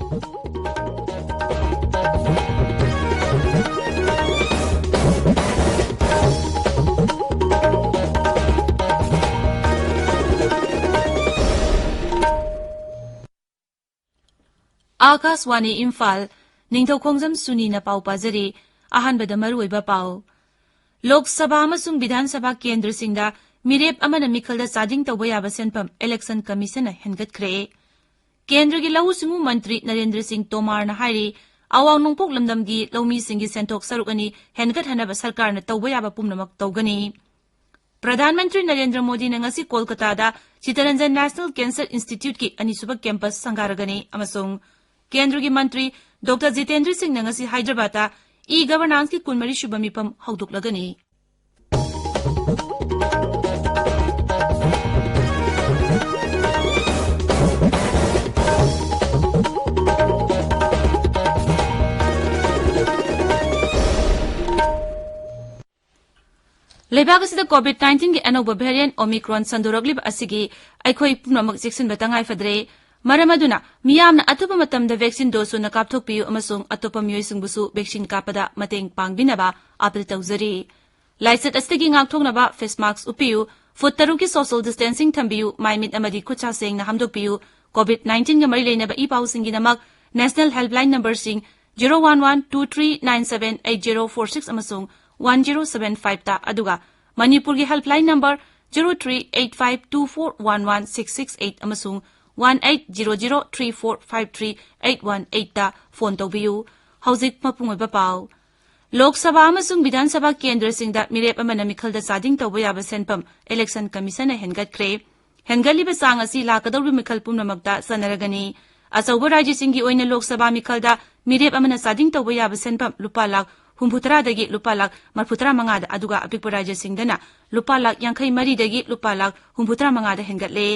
आकाशवाणी इम्फाल निंगथौखोंगजम सुनी न पाउ पाजरी अहानबद मरुइबा पाउ लोकसभा अमसुंग विधानसभा केंद्र सिंगदा मिरेप अमन मिखलदा चादिंग तौबा याबा सेनफम इलेक्शन कमीशन हेनगतख्रे केंद्र की लहु सिंगु मंत्री नरेंद्र सिंह तोमार न हाइरी अवांग नोंपोक लमदमगी लौमी सिंगी सेंथोक सरुकनी हेनगत हनबा सरकार न तौबा याबा पुमनमक तौगनी प्रधानमंत्री नरेंद्र मोदी ने ngasi Kolkata Chittaranjan national cancer institute की अनिसुबा कैंपस संगारगनी अमसुंग केंद्र की मंत्री डॉक्टर जितेंद्र सिंह ने ngasi हैदराबाद ई गवर्नेंस की कुनमरी शुभ मिफम हौदुकलगनी लेबाग असिदा कोविड-19 की अनोबा वेरिएंट ओमिक्रॉन संदोरगलिब असिगी अखोई पुनमक जेक्सन बतंगाई फदरे मरमदुना मियामना अतुप मतमदा वैक्सीन डोज सुना कापथोकपियु अमसुंग अतोप मियोइसिंगबुसु वैक्सीन कापदा मतेंग पांगबिनबा अपील तौजरी लाइसेट असिगी ngaktoknaba फेस मास्क उपियु फुट तरु की सोशल डिस्टेंसिंग थंबियु माइमिट अमदी खुचा सेंगना हमदोकपियु कोविड-19 गा मरी लेनबा ई पाउसिंगी नमक नेशनल हेल्पलाइन नंबर सिंग 01123978046 अमसुंग 1075 ता अदुगा मणिपुर की हेल्पलाइन नंबर 0385241166 अमसुंग 180034538118 ता फोन तौबियु हौजिक मपुंगबा पाउ लोकसभा अमसुंग विधानसभा केंद्र सिंगदा मिरेप अमन मिखलदा चादिंग तौबा याबा सेनफम इलेक्शन कमीशन हेनगतख्रे हेनगलिबा सांग असि लाकदौबि मिखल पुमनमकता सनरगनी अचौबा राज्य सिंगी ओइना लोकसभा मिखलदा मिरेप अमन चादिंग तौबा याबा सेनफम लुपा लाख हुम्फुतरादगी लुपा लाख मरफुतरा मंगादा अदुगा अपिकपा राज्य सिंगदना लुपा लाख यांखै मरीदगी लुपा लाख हुम्फुतरा मंगादा हेनगतले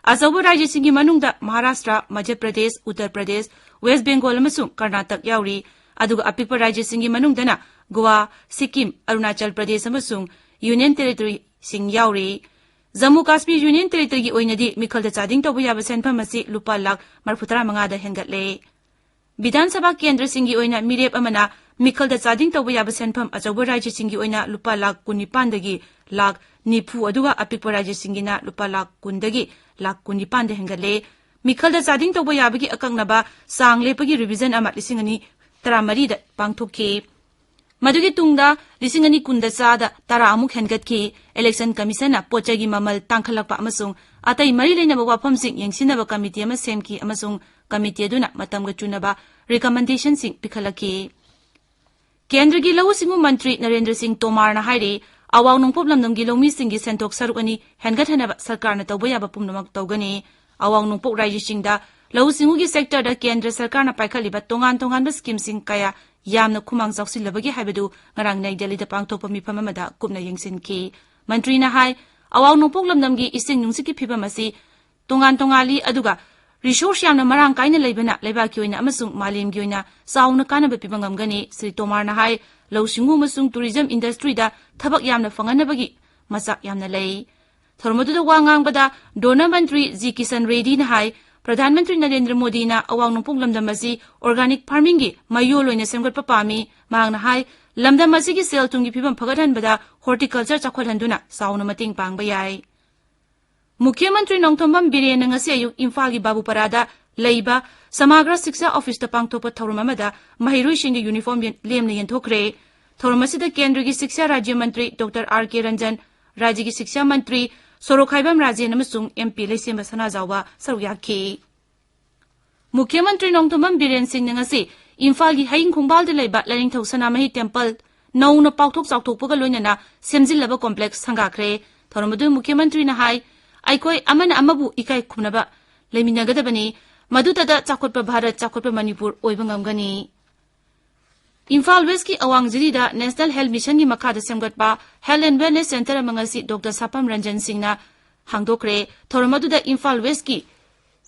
अचौबा राज्य सिंगी मनुंगदा महाराष्ट्र मध्य प्रदेश उत्तर प्रदेश वेस्ट बेंगोल अमसुंग कर्नाटक याउरी अदुगा अपिकपा राज्य सिंगी मनुंगदना गोवा सिक्किम अरुणाचल प्रदेश अमसुंग यूनियन टेरिटरी सिंग याउरी जम्मू काश्मीर यूनियन टेरिटरी की ओइनदी मिखलदा चादिंग तौबा याबा सेनफम असि लुपा लाख मरफुतरा मंगादा हेनगतले विधानसभा केंद्र सिंगी ओइना मिरेप अमना मिखलदा चादिंग तौबा याबा सेनफम अचौबा राज्य सिंगी ओइना लुपा लाख 19 दगी लाख 90 अदुगा अपिकपा राज्य सिंगिना लुपा लाख 10 दगी लाख 19 दे हेनगले मिखलदा चादिंग तौबा याबगी अकंगनबा सांग लेपगी रिविजन अमा लिसिंगनी 13 दा पांगथोकखे मदुगी तुंगदा लिसिंगनी कुंदा चादा 10 अमुक हेनगतखे इलेक्शन कमीशन पोचगी ममल तांखलकपा अमसुंग अतै मरी लेनबा वाफमसिंग यंगसिनबा कमिटी अमा सेमकी अमसुंग कमिटी अदुना मतमगा चुनबा रिकमेंडेशन सिंग पिखलखे केंद्र की लहु सिंगु मंत्री नरेंद्र सिंह तोमार न हाइरे अवांग नोंपोप लमदमगी लौमी सिंगी सेंथोक सरुकनी हेनगथनबा सरकार न तौबा याबा पुमनमक तौगनी अवांग नोंपोक राज्य सिंगदा लहु सिंगुगी सेक्टर दा केंद्र सरकार न पाइखलिबा तोंगान तोंगानबा स्कीम सिंग कया यामना खुमांग जाउसिलबगी हाइबदु ngarang nai delhi da pangthokpa mifam amada kupna yengsinki मंत्री न हाय अवांग नोंपोक लमदमगी इसिंग नुंसिकी फिबम असि तोंगान तोंगाली अदुगा रिसोर्स यामना मरांग काइना लेबना लेबाकी ओइना अमसुंग मालेमगी ओइना साउना कानबा पिबंगमगनी श्री तोमार न हाय लौसिंगु मसुंग टूरिज्म इंडस्ट्री दा थबक यामना फंगनबगी मसाक यामना लई थरमदुदा वांगांगबदा डोनर मंत्री जी किशन रेड्डी न हाय प्रधानमंत्री नरेंद्र मोदी ना अवांग नोंपोक लमदम असि ऑर्गेनिक फार्मिंग गी मयोल ओइना सेमगतपा पामी मांग न हाय लमदम असिगी सेल तुंगी फिबम फगदहनबदा हॉर्टिकल्चर चखोलहंदुना साउना मतेंग पांगबा याय मुख्यमंत्री नोंथोंबम बिरेन ngasi ayuk इम्फाल की बाबूपरादा लेइबा समग्र शिक्षा ऑफिस ता पांगथोपा थौरम अमदा महिरुइसिंगी यूनिफॉर्म लेमना यंथोखरे थौरम असिदा केंद्र की शिक्षा राज्य मंत्री डॉक्टर आर के रंजन राज्य की शिक्षा मंत्री सोरोखाइबम राजेन अमसुंग एमपी लेसेम सनाजावा सरुयाखी मुख्यमंत्री नोंथोंबम बिरेन सिंह ngasi इम्फाल की हाइंग खुंबाल दे लेइबा लरिंगथौ सनामही टेम्पल नौना पाउथोक चाउथोकपगा लोइनना सेमजिलबा कॉम्प्लेक्स संगाखरे थौरमदु मुख्यमंत्री न हाय अखोई अमन अमबु इकाई खुनबा लेमिनगदबनी मदुतदा चाखोटपा भारत चाखोटपा मणिपुर ओइबंगमगनी इम्फाल वेस्ट की अवांग जिरीदा नेशनल हेल्थ मिशन की मखादा सेमगतपा हेल्थ एंड वेलनेस सेंटर मंगसी डॉक्टर सापम रंजन सिंहना हांगदोखरे थौरमदुदा इम्फाल वेस्ट की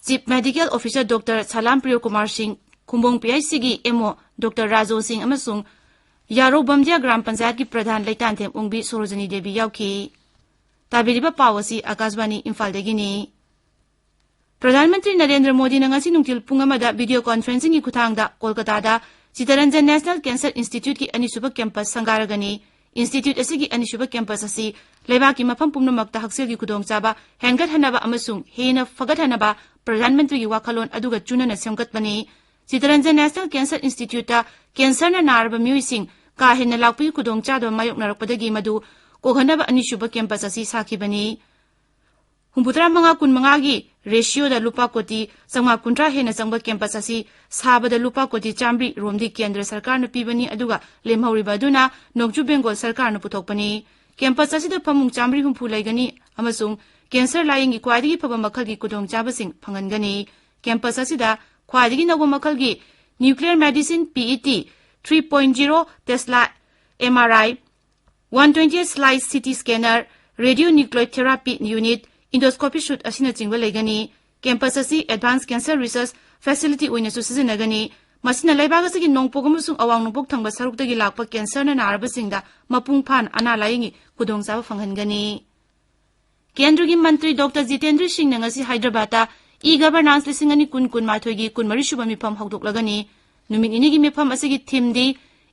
chief medical officer doctor Salam Priyokumar Singh Kumbong PIC की एमओ डॉक्टर राजो सिंह अमसुंग यारो बमजिया ग्राम पंचायत की प्रधान लैतानथेम उंगबी सरोजनी देवी याउखी ताबिरिबा पावसी आकाशवाणी इम्फाल देगिनी प्रधानमंत्री नरेंद्र मोदी नंगसी नुंगतिल पुंग अमदा वीडियो कॉन्फ्रेंसिंग की खुथांगदा Kolkata Chittaranjan national cancer institute की अनिसुब कैंपस संगारगनी इंस्टीट्यूट असिगी अनिसुब कैंपस असि लेबा की मफम पुमनमक्ता हक्सेल की खुदोंगचाबा हेंगतहनबा अमसुंग हेन फगतहनबा प्रधानमंत्री की वाखलोन अदुगा चुनना सेमगतबनी Chittaranjan national cancer institute cancer न नारब म्यूसिंग का हेन लापी खुदोंगचादो मायोकनरकपदगी मदु कोहनबा अनिसुब कैंपस असि साखिबनी हुंबुतरा मंगा कुन मंगा की रेशियो दा लुपा कोटी संगा कुंट्रा हेन संग कैंपस असि साबदा लुपा कोटी चामरी रोमदी केंद्र सरकार न पीबनी अदुगा लेमहौरिबा दुना नोंगचु बेंगोल सरकार न पुथोकपनी कैंपस असि द फमुंग चामरी हुंफु लैगनी अमसुंग कैंसर लायंगी क्वादिगी फब मखल की कुदोंग चाबसिंग फंगनगनी कैंपस असि दा क्वादिगी नगो मखल की nuclear medicine PET 3.0 Tesla MRI 128 slice CT scanner radio nuclear therapy unit endoscopy suite असिना चिंगबा लेगनी कैंपस असि एडवांस कैंसर रिसर्च फैसिलिटी ओइनसु सिजनगनी मसिना लेबागसि नोंपोगमसु अवांग नोंपोक थंगबा सरुकदगी लाकपा कैंसर न नारबसिंगदा मपुंग फान अना लायंगी खुदोंगचाबा फंगनगनी केंद्र की मंत्री डॉक्टर जितेंद्र सिंह नंगसी हैदराबाद ई गवर्नेंस लिसिंगनी कुन माथोगी कुनमरी सुबा मिफम हौदोकलगनी नुमिनिनी की मिफम असि theme the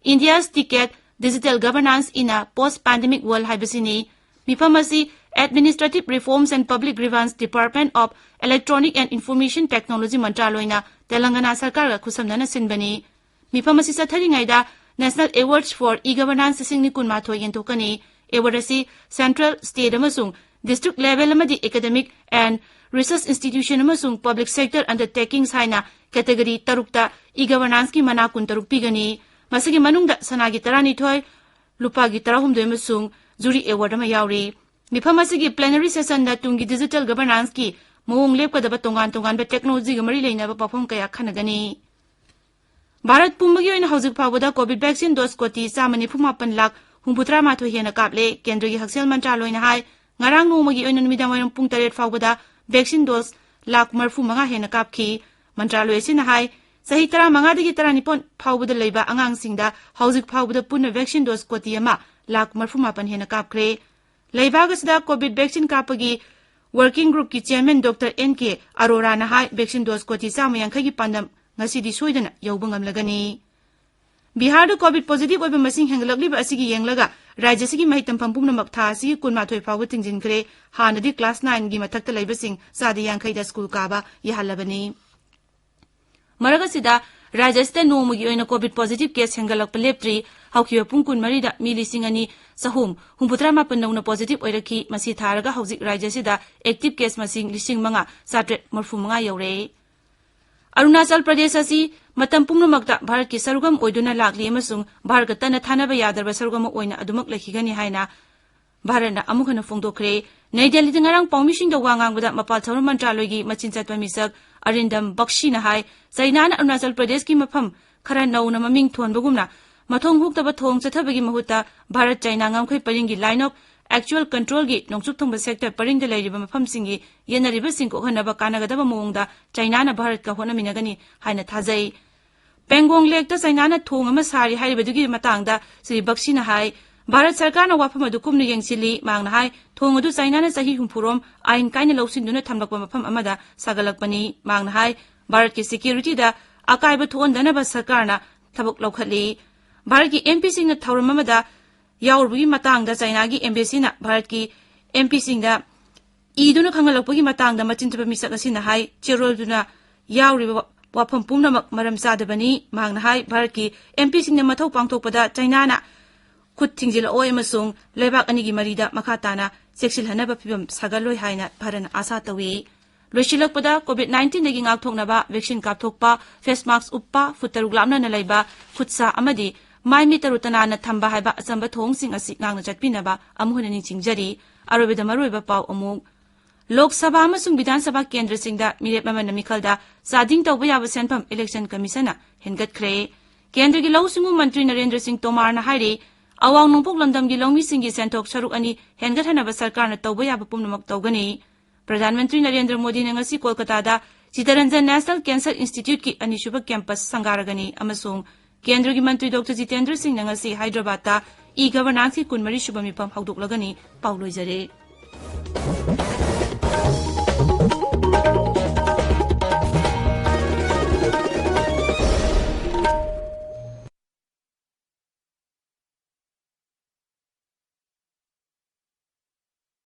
India's techade digital governance in a post pandemic world हाइबसिनी मिफम असि Administrative Reforms and Public Grievance Department of Electronic and Information Technology Mantraloyna Telangana Sarkar ga khusamnana sinbani mifam asi sathari National Awards for E-Governance singni kunmathoi yentokani award asi Central State amasung District Level amadi Academic and Research Institution amasung Public Sector Undertakings haina category tarukta E-Governance ki mana kun taruk pigani masigi manungda sanagi tarani thoi lupa gi tarahum de amasung Jury Award ama yauri मिफम असिगी plenary session दा तुंगी digital governance की मोंग लेपकदबा तोंगान technology ग मरी लेनाबा पाफम कया खनगनी भारत पुंबगी ओइन हौजिक फावदा Covid vaccine dose कोटी 4.58 लाख हुंबुत्रा माथो हेना कापले केंद्र की हक्सेल मंत्रालयना हाय ngarang नोमगी ओइन नुमिदा वयम पुंग 8 फावदा वैक्सीन डोज लाख मरफु मंगा हेना कापखी मंत्रालय सिना हाय सही तरह मंगा दगी तरह निपोन फावदा लेबा अंगांग सिंगदा हौजिक फावदा पुन वैक्सीन डोज कोटी अमा लाख मरफु मापन हेना कापख्रे लेबागसदा कोविड वैक्सीन कापगी वर्किंग ग्रुप की चेयरमैन डॉक्टर NK अरोरा ना हाय वैक्सीन डोज कोटी 150 की पांदम ngasi soidana yobungam lagani Bihar da covid positive oiba masing henglakli ba asigi yenglaga rajya sigi mahitam pampumna maktha asigi kunmathoi fawu tingjin kre hanadi class 9 gi mathakta leibasing sadi yankhai da school kaba yahalabani maraga sida rajya sida nomugi oina covid positive case hengalak leptri haukiwa pungkun mari da milising ani sahum humputra ma pannauna positive oiraki masi tharaga hauzik rajya sida active case masing lising manga satret morfu manga yore Arunachal Pradesh असि मतम पुंगमक्ता भारत की सरुगम ओइदुना लागली अमसुंग भारत तना थानबा यादरबा सरुगम ओइना अदुमक लखिगनी हाइना भारतना अमुखना फोंदोखरे नई दिल्ली दंगारंग पाउमिसिंग द वांगांगबदा मपाल थौर मंत्रालयगी मचिन चतवा मिसक अरिंदम बक्सीना हाय चाइनाना अरुणाचल प्रदेश की मफम खरा नौना ममिंग थोनबगुमना मथोंग हुक्तबा थोंग चथबगी महुता Bharat China ngamkhoi paringi line of actual control gi nongchup thongba sector paring de leiriba mafam singi yenariba singko hanaba kanagadaba mongda China na Bharat ka hona minagani haina thajai Pengong Lake ta China na thong ama sari haibadugi matangda Sri Bakshina hai Bharat sarkar na wafam adu kumnu yengsili mangna hai thong adu China na sahi humpurom ain kaina lawsinduna thamlakpa mafam amada sagalakpani mangna hai Bharat ki security da akaiba thondana ba sarkar na thabuk lawkhatli Bharat ki MP sing na thauram amada यावरबुगी मतांगदा चाइनागी embassy ना भारत की MP सिंगदा ईदुना खंगलपगी मतांगदा मचिनतबा मिसक असिना हाय चेरोलदुना यावरिबा वाफम पुमनमक मरम चादबनी मांगना हाय भारत की MP सिंगना मथौ पांगथोकपदा चाइनाना खुद थिंजिला ओय अमसुंग लेबाक अनिगी मरीदा मखाताना सेक्सिलहनबा फिबम सागलोय हायना भारतना आशा तवी लोइसिलकपदा कोविड 19 दगी ngaktoknaba वैक्सीन कापथोकपा फेस मास्क उपपा फुतरुक लामना लैबा खुदसा अमदी Mai mitaru tanana thamba haiba asamba thong sing asi ngangna chatpinaba amuhuna ningchingjari arobeda maroiba paw amuk Lok Sabha amasung Vidhan Sabha kendra singda mirep mamana mikhalda sading tawba yaba senpam election commission hengat khre kendra gi lawsingu mantri Narendra Singh Tomar na hairi awang nongpok landam gi lawmi singgi sentok saruk ani hengat hanaba sarkar na tawba yaba pumnamak tawgani Pradhan Mantri Narendra Modi na ngasi Kolkata da Chittaranjan National Cancer Institute ki anishuba campus sangaragani amasung केंद्र की मंत्री doctor Jitendra Singh नंगसी हैदराबाद ता e governance की कुनमरी शुभमिपम हौदोकलगनी पाउलोइजरे